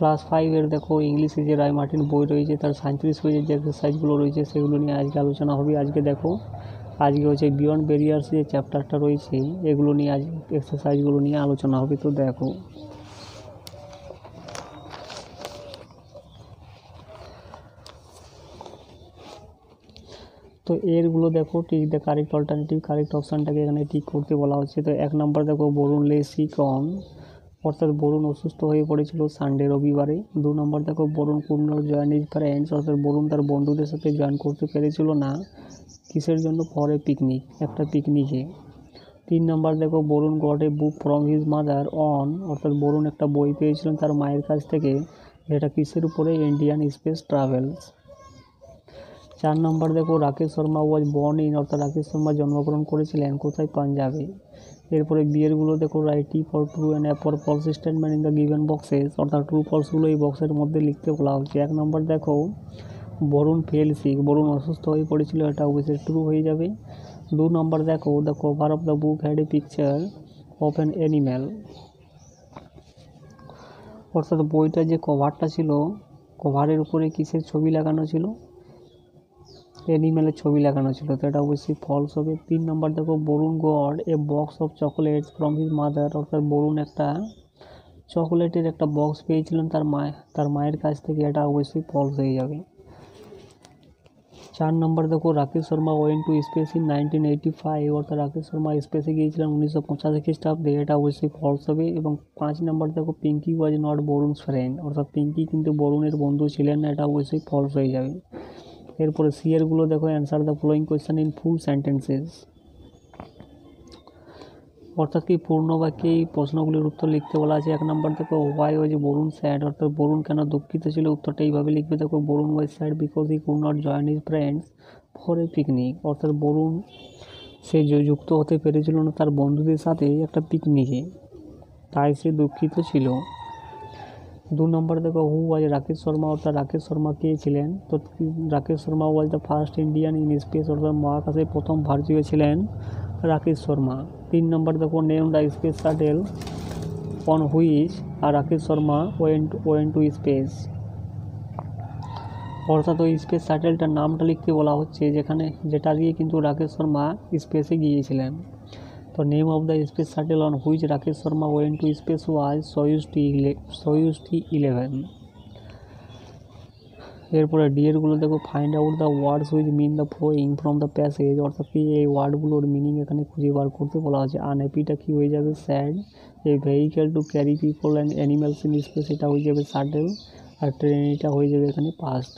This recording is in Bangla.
ক্লাস 5-এর দেখো ইংলিশে যে রায় মার্টিন বই রয়েছে তার 37 পেজের যে এক্সারসাইজগুলো রয়েছে সেগুলো নিয়ে আজকে আলোচনা হবে। আজকে দেখো আজকে হচ্ছে বিয়ন্ড ব্যারিয়ার্স যে চ্যাপ্টারটা রয়েছে এগুলো নিয়ে আজ এক্সারসাইজগুলো নিয়ে আলোচনা হবে। তো দেখো তো এরগুলো দেখো tick the correct alternative, correct অপশানটাকে এখানে টিক করতে বলা হচ্ছে। তো 1 নম্বর দেখো বরুণ লে সিক অন, অর্থাৎ বরুণ অসুস্থ হয়ে পড়েছিল সানডে রবিবারে। 2 নম্বর দেখো Varun could not join his friends, অর্থাৎ বরুণ তার বন্ধুদের সাথে জয়েন করতে পেরেছিল না কিসের জন্য, ফর এ পিকনিক, একটা পিকনিকে। 3 নম্বর দেখো Varun got a book from his mother on, অর্থাৎ বরুণ একটা বই পেয়েছিলেন তার মায়ের কাছ থেকে, যেটা কিসের উপরে, ইন্ডিয়ান স্পেস ট্রাভেলস। 4 নম্বর দেখো Rakesh Sharma was born in, অর্থাৎ রাকেশ শর্মা জন্মগ্রহণ করেছিলেন কোথায়, পাঞ্জাবে। এরপরে বিয়েরগুলো দেখো right T for true and a for false statement in the given boxes, অর্থাৎ ট্রু ফলসগুলো এই বক্সের মধ্যে লিখতে বলা হচ্ছে। 1 নম্বর দেখো বরুণ ফেল সিক, বরুণ অসুস্থ হয়ে পড়েছিল, এটা অবশ্যই ট্রু হয়ে যাবে। 2 নম্বর দেখো the cover of the book had a picture of an animal, অর্থাৎ বইটার যে কভারটা ছিল কভারের উপরে কিসের ছবি লাগানো ছিল, অ্যানিম্যালের ছবি লাগানো ছিল, তো এটা অবশ্যই ফলস হবে। 3 নম্বর দেখো Varun got a box of chocolates from his mother, অর্থাৎ বরুণ একটা চকোলেটের একটা বক্স পেয়েছিলেন তার মায়ের কাছ থেকে, এটা অবশ্যই ফলস হয়ে যাবে। 4 নম্বর দেখো Rakesh Sharma went to space in 1985, অর্থাৎ রাকেশ শর্মা স্পেসে গিয়েছিলেন 1985 খ্রিস্টাব্দে, এটা অবশ্যই ফলস হবে। এবং 5 নম্বর দেখো Pinki was not Barun's friend, অর্থাৎ পিঙ্কি কিন্তু বরুণের বন্ধু ছিলেন না, এটা অবশ্যই ফলস হয়ে যাবে। এরপরে সিএরগুলো দেখো answer the following question in full sentences, অর্থাৎ কি পূর্ণ বাক্যে এই প্রশ্নগুলির উত্তর লিখতে বলা আছে। 1 নম্বর দেখো ওয়াই ওয়াজ বরুণ স্যাড, অর্থাৎ বরুণ কেন দুঃখিত ছিল, উত্তরটা এইভাবে লিখবে। দেখো Varun was sad because he could not join his friends for a picnic, অর্থাৎ বরুণ সে যুক্ত হতে পেরেছিল না তার বন্ধুদের সাথে একটা পিকনিকে, তাই সে দুঃখিত ছিল। 2 নম্বর দেখো হু ওয়াজ রাকেশ শর্মা, অর্থাৎ রাকেশ শর্মা কে ছিলেন, তো Rakesh Sharma was the first Indian in space, অর্থাৎ মহাকাশে প্রথম ভারতীয় ছিলেন রাকেশ শর্মা। 3 নম্বর দেখো name the space shuttle on which are Rakesh Sharma went to space, অর্থাৎ ওই স্পেস শাটেলটার নামটা লিখতে বলা হচ্ছে যেটা দিয়ে কিন্তু রাকেশ শর্মা স্পেসে গিয়েছিলেন। তো name of the space shuttle on which Rakesh Sharma went to space was Soyuz T-11। এরপরে ডিএরগুলো দেখো find out the words which mean the following from the passage, অর্থাৎ কি এই ওয়ার্ডগুলোর মিনিং এখানে খুঁজে বার করতে বলা হচ্ছে। আনহ্যাপিটা কি হয়ে যাবে, sad. A vehicle to carry people and animals in space, এটা হয়ে যাবে শাটেল। আর ট্রেন এটা হয়ে যাবে এখানে পাস্ট।